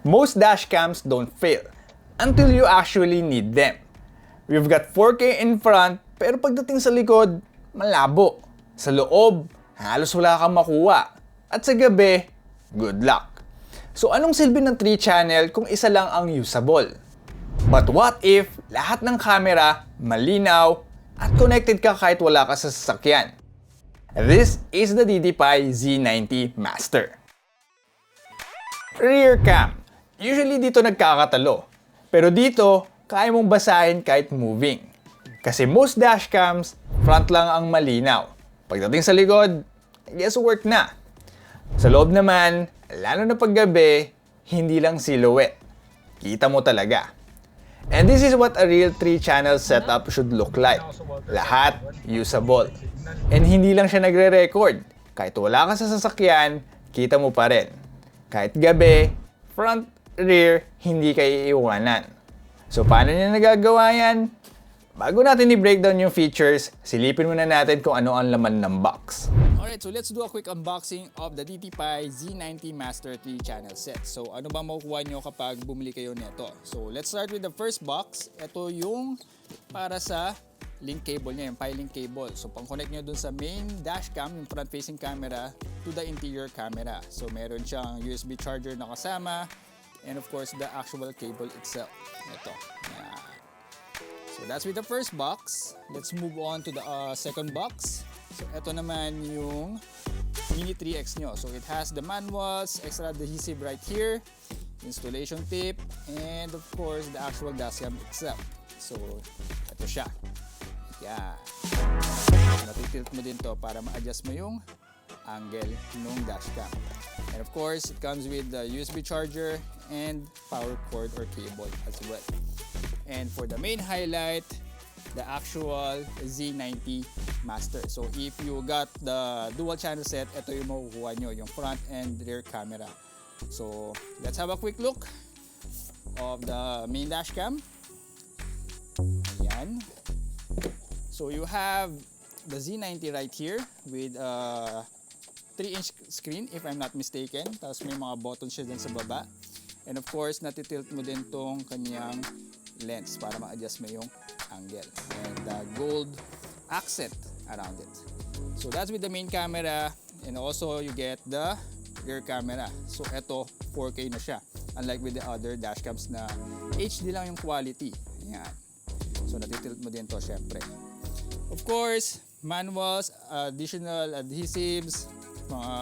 Most dashcams don't fail until you actually need them. We've got 4K in front, pero pagdating sa likod, malabo. Sa loob, halos wala kang makuha. At sa gabi, good luck. So anong silbi ng 3-channel kung isa lang ang usable? But what if lahat ng camera malinaw at connected ka kahit wala ka sa sasakyan? This is the DTPi Z90 Master. Rear cam. Usually dito nagkakatalo. Pero dito, kaya mong basahin kahit moving. Kasi most dashcams, front lang ang malinaw. Pagdating sa likod, guess work na. Sa loob naman, lalo na paggabi, hindi lang silhouette. Kita mo talaga. And this is what a real 3-channel setup should look like. Lahat usable. And hindi lang siya nagre-record. Kahit wala ka sa sasakyan, kita mo pa rin. Kahit gabi, front, rear, hindi ka iiwanan. So paano niya nagagawa yan? Bago natin i-breakdown yung features, silipin muna natin kung ano ang laman ng box. Alright, so let's do a quick unboxing of the DTPi Z90 Master 3-channel set. So ano ba makukuha nyo kapag bumili kayo nito? So let's start with the first box. Ito yung para sa link cable niya, yung Pi-Link cable. So pang-connect nyo dun sa main dashcam, yung front-facing camera, to the interior camera. So meron siyang USB charger na kasama, and of course the actual cable itself. Ito. Yan. So that's with the first box. Let's move on to the second box. So ito naman yung Mini 3X nyo. So it has the manuals, extra adhesive right here, installation tip, and of course the actual dashcam itself. So ito siya. Yan. Natitilt mo din to para ma-adjust mo yung angle ng dashcam. And of course, it comes with the USB charger and power cord or cable as well. And for the main highlight, the actual Z90 Master. So if you got the dual channel set, ito yung makukuha nyo, yung front and rear camera. So let's have a quick look of the main dashcam. Ayan. So you have the Z90 right here with a 3-inch screen if I'm not mistaken. Tapos may mga buttons siya dyan sa baba. And of course, natitilt mo din tong kanyang lens para ma-adjust mo yung angle. And the gold accent around it. So that's with the main camera. And also you get the rear camera. So ito, 4K na siya. Unlike with the other dashcams na HD lang yung quality. Ayan. So natitilt mo din to syempre. Of course, manuals, additional adhesives, mga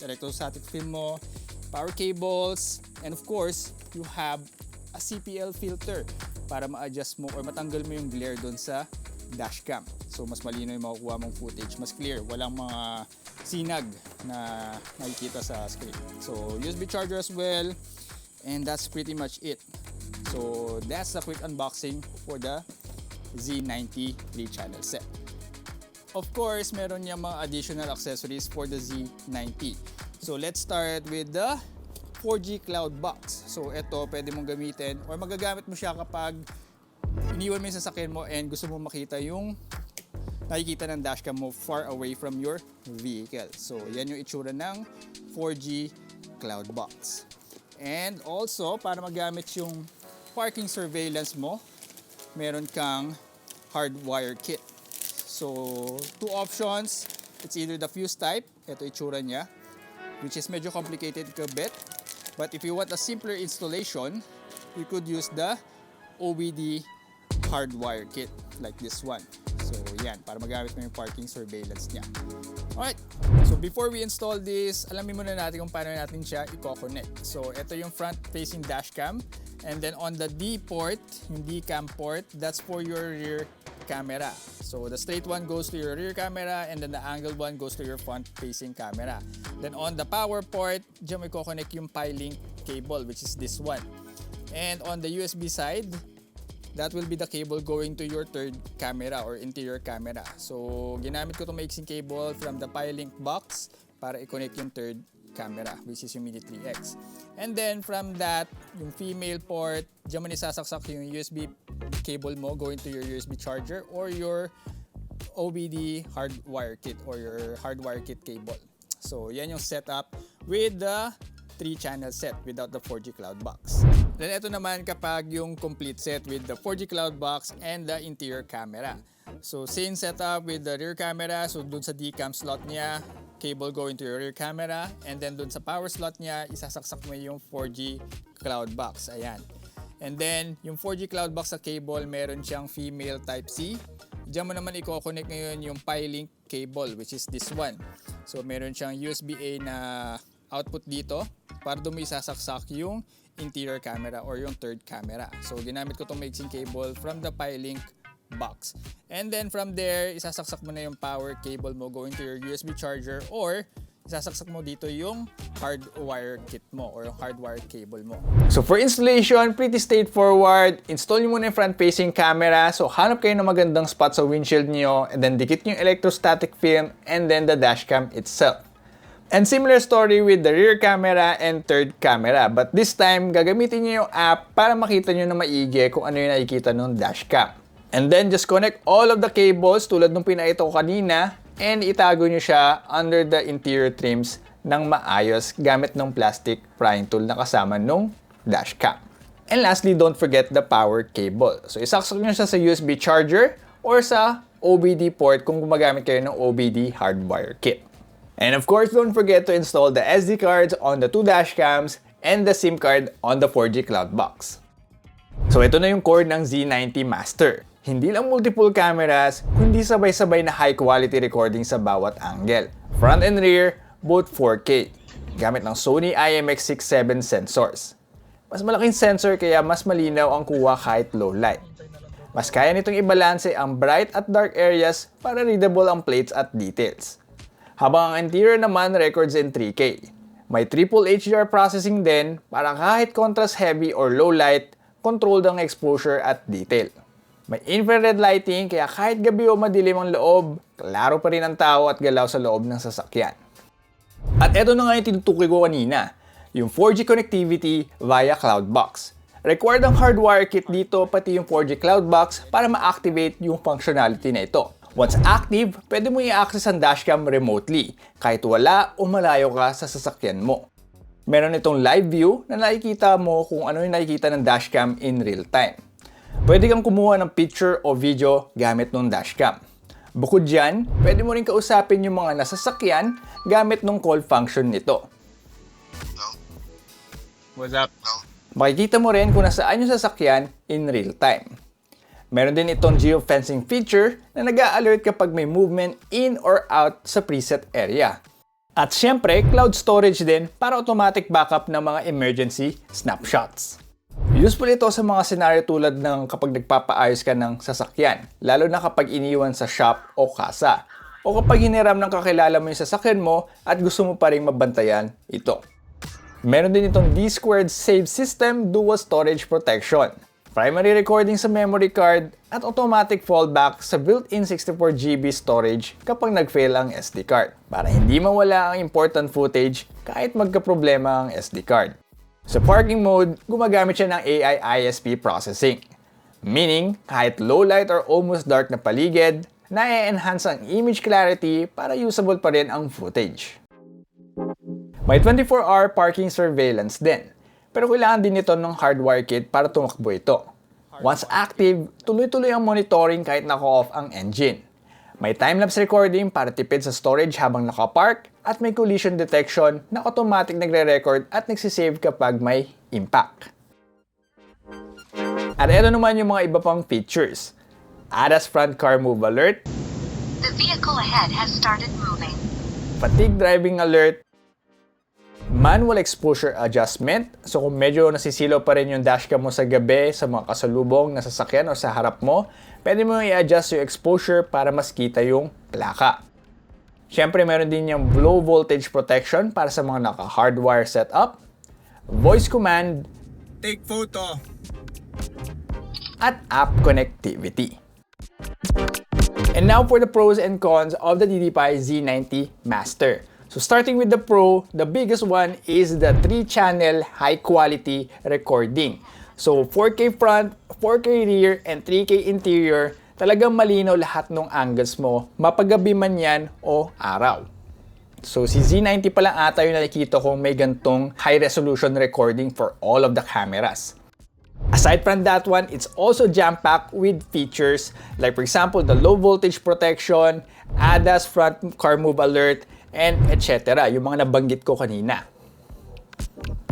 electrostatic film mo, power cables, and of course, you have a CPL filter para ma-adjust mo or matanggal mo yung glare doon sa dashcam. So mas malino yung makukuha mong footage, mas clear, walang mga sinag na nakikita sa screen. So USB charger as well, and that's pretty much it. So that's the quick unboxing for the Z90 3-channel set. Of course, meron niyang mga additional accessories for the Z90. So let's start with the 4G Cloud Box. So ito, pwede mong gamitin or magagamit mo siya kapag iniwan mo yung sasakyan mo and gusto mo makita yung nakikita ng dashcam mo far away from your vehicle. So yan yung itsura ng 4G Cloud Box. And also, para magamit yung parking surveillance mo, meron kang hardwire kit. So, two options. It's either the fuse type, ito itsura niya, which is medyo complicated a bit. But if you want a simpler installation, you could use the OBD hardwire kit like this one. So, yan, para magamit mo yung parking surveillance niya. Alright, so before we install this, alamin muna natin kung paano natin siya i-connect. So, ito yung front-facing dashcam. And then on the D port, yung D cam port, that's for your rear camera. So the straight one goes to your rear camera and then the angled one goes to your front-facing camera. Then on the power port, dyan may connect yung Pi-Link cable, which is this one. And on the USB side, that will be the cable going to your third camera or interior camera. So ginamit ko itong maiksing cable from the Pi-Link box para i-connect yung third camera, which is yung Mini 3X. And then from that, yung female port, dyan mo nisasaksak yung USB cable mo going to your USB charger or your OBD hardwire kit or your hardwire kit cable. So yan yung setup with the 3-channel set without the 4G Cloud Box. Then ito naman kapag yung complete set with the 4G Cloud Box and the interior camera. So same setup with the rear camera. So dun sa DCAM slot niya, cable going to your rear camera. And then dun sa power slot niya, isasaksak mo yung 4G Cloud Box. Ayan. And then yung 4G Cloud Box sa cable, meron siyang female Type-C. Diyan mo naman i-connect ngayon yung Pi-Link cable, which is this one. So meron siyang USB-A na output dito para doon mo isasaksak yung interior camera or yung third camera. So ginamit ko itong mixing cable from the Pi-Link box. And then from there, isasaksak mo na yung power cable mo going to your USB charger or isasaksak mo dito yung hardwire kit mo or yung hardwire cable mo. So for installation, pretty straightforward. Install nyo muna yung front-facing camera. So hanap kayo ng magandang spot sa windshield nyo and then dikit nyo yung electrostatic film and then the dashcam itself. And similar story with the rear camera and third camera. But this time, gagamitin nyo yung app para makita nyo na maigi kung ano yung nakikita ng dashcam. And then just connect all of the cables tulad nung pinakita ko kanina and itago nyo siya under the interior trims ng maayos gamit ng plastic prying tool na kasama nung dashcam. And lastly, don't forget the power cable. So isaksak nyo siya sa USB charger or sa OBD port kung gumagamit kayo ng OBD hardwire kit. And of course, don't forget to install the SD cards on the two dashcams and the SIM card on the 4G Cloud Box. So ito na yung core ng Z90 Master. Hindi lang multiple cameras, kundi sabay-sabay na high quality recording sa bawat angle. Front and rear, both 4K. Gamit ng Sony IMX67 sensors. Mas malaking sensor kaya mas malinaw ang kuha kahit low light. Mas kaya nitong ibalanse ang bright at dark areas para readable ang plates at details. Habang ang interior naman records in 3K. May triple HDR processing din para kahit contrast heavy or low light, controlled ang exposure at detail. May infrared lighting kaya kahit gabi o madilim ang loob, klaro pa rin ang tao at galaw sa loob ng sasakyan. At eto na nga yung tinutukoy ko kanina, yung 4G connectivity via Cloudbox. Required ang hardwire kit dito pati yung 4G Cloudbox para ma-activate yung functionality na ito. Once active, pwede mo i-access ang dashcam remotely kahit wala o malayo ka sa sasakyan mo. Meron itong live view na nakikita mo kung ano yung nakikita ng dashcam in real time. Pwede kang kumuha ng picture o video gamit ng dashcam. Bukod dyan, pwede mo rin kausapin yung mga nasasakyan gamit ng call function nito. What's up? Makikita mo rin kung nasaan yung sasakyan in real time. Meron din itong geofencing feature na nag-a-alert kapag may movement in or out sa preset area. At syempre, cloud storage din para automatic backup ng mga emergency snapshots. Useful ito sa mga senaryo tulad ng kapag nagpapaayos ka ng sasakyan, lalo na kapag iniwan sa shop o kasa, o kapag hiniram ng kakilala mo yung sasakyan mo at gusto mo pa rin mabantayan ito. Meron din itong D-Squared Save System Dual Storage Protection, primary recording sa memory card, at automatic fallback sa built-in 64GB storage kapag nag-fail ang SD card, para hindi mawala ang important footage kahit magkaproblema ang SD card. Sa parking mode, gumagamit siya ng AI ISP processing. Meaning, kahit low light or almost dark na paligid, na-enhance ang image clarity para usable pa rin ang footage. May 24-hour parking surveillance din, pero kailangan din ito ng hardwire kit para tumakbo ito. Once active, tuloy-tuloy ang monitoring kahit naka-off ang engine. May time-lapse recording para tipid sa storage habang nakapark at may collision detection na automatic nagre-record at nagsisave kapag may impact. At ito naman yung mga iba pang features. ADAS front car move alert, The vehicle ahead has started moving. fatigue driving alert, manual exposure adjustment. So kung medyo nasisilaw pa rin yung dashcam mo sa gabi sa mga kasalubong na sasakyan o sa harap mo, pwede mo i-adjust yung exposure para mas kita yung plaka. Siyempre, meron din yung low voltage protection para sa mga naka-hardwire setup, voice command, Take photo. at app connectivity. And now for the pros and cons of the DDPi Z90 Master. So starting with the pro, the biggest one is the 3-channel high-quality recording. So 4K front, 4K rear, and 3K interior, talagang malinaw lahat ng angles mo, mapagabi man yan o araw. So si Z90 pa lang ata yung nakikita kong may gantong high resolution recording for all of the cameras. Aside from that one, it's also jam-packed with features like for example the low voltage protection, ADAS front car move alert, and etc. Yung mga nabanggit ko kanina.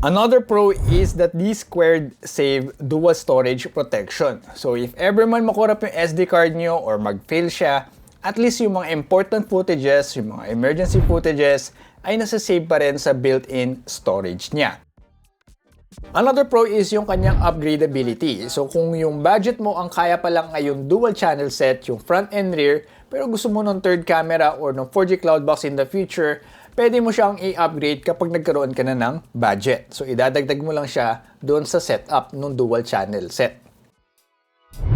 Another pro is that these squared save dual storage protection. So if ever man makurap yung SD card nyo or mag-fail siya, at least yung mga important footages, yung mga emergency footages, ay nasa-save pa rin sa built-in storage niya. Another pro is yung kanyang upgradability. So kung yung budget mo ang kaya pa lang ay yung dual channel set, yung front and rear, pero gusto mo ng third camera or ng 4G Cloudbox in the future, pwede mo siyang i-upgrade kapag nagkaroon ka na ng budget. So idadagdag mo lang siya doon sa setup ng dual channel set.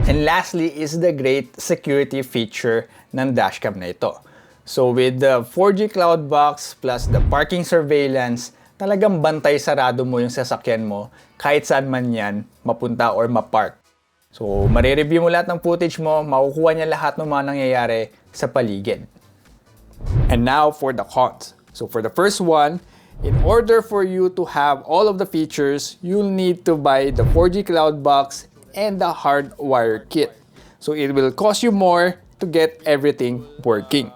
And lastly is the great security feature ng dashcam na ito. So with the 4G Cloudbox plus the parking surveillance, talagang bantay sarado mo yung sasakyan mo kahit saan man yan mapunta or mapark. So marireview mo lahat ng footage mo, makukuha niya lahat ng mga nangyayari sa paligid. And now for the cons. So for the first one, in order for you to have all of the features, you'll need to buy the 4G Cloudbox and the hardwire kit. So it will cost you more to get everything working.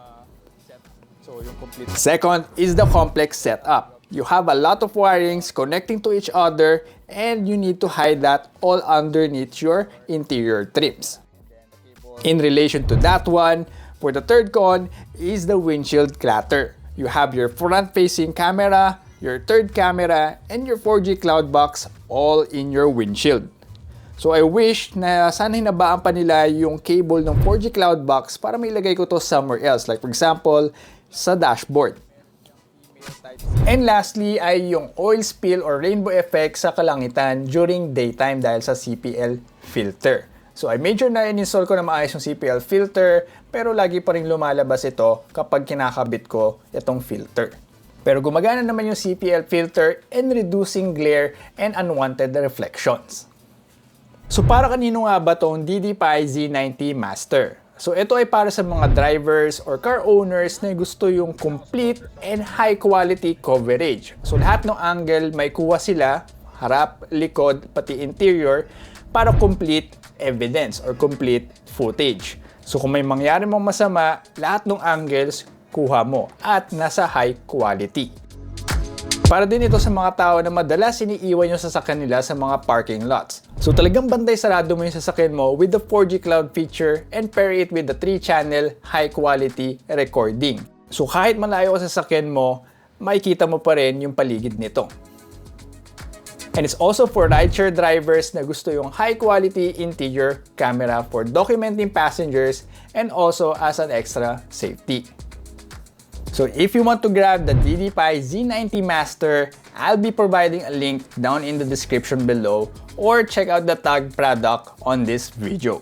Second is the complex setup. You have a lot of wirings connecting to each other and you need to hide that all underneath your interior trims. In relation to that one, for the third con is the windshield clutter. You have your front-facing camera, your third camera, and your 4G Cloudbox all in your windshield. So I wish na sana hinabaan pa nila yung cable ng 4G Cloudbox para mailagay ko to somewhere else. Like for example, sa dashboard. And lastly ay yung oil spill or rainbow effect sa kalangitan during daytime dahil sa CPL filter. So I made sure na in-install ko na maayos yung CPL filter pero lagi pa rin lumalabas ito kapag kinakabit ko itong filter. Pero gumagana naman yung CPL filter in reducing glare and unwanted reflections. So para kanino nga ba tong DDPi Z90 Master? So ito ay para sa mga drivers or car owners na gusto yung complete and high quality coverage. So lahat ng angle may kuha sila, harap, likod, pati interior para complete evidence or complete footage. So kung may mangyari mong masama, lahat ng angles kuha mo at nasa high quality. Para din ito sa mga tao na madalas iniiwan yung sasakyan nila sa mga parking lots. So talagang bantay sarado mo yung sasakyan mo with the 4G Cloud feature and pair it with the 3-channel high quality recording. So kahit malayo ka sa sasakyan mo, makikita mo pa rin yung paligid nito. And it's also for rideshare drivers na gusto yung high quality interior camera for documenting passengers and also as an extra safety. So if you want to grab the DDPi Z90 Master, I'll be providing a link down in the description below or check out the tagged product on this video.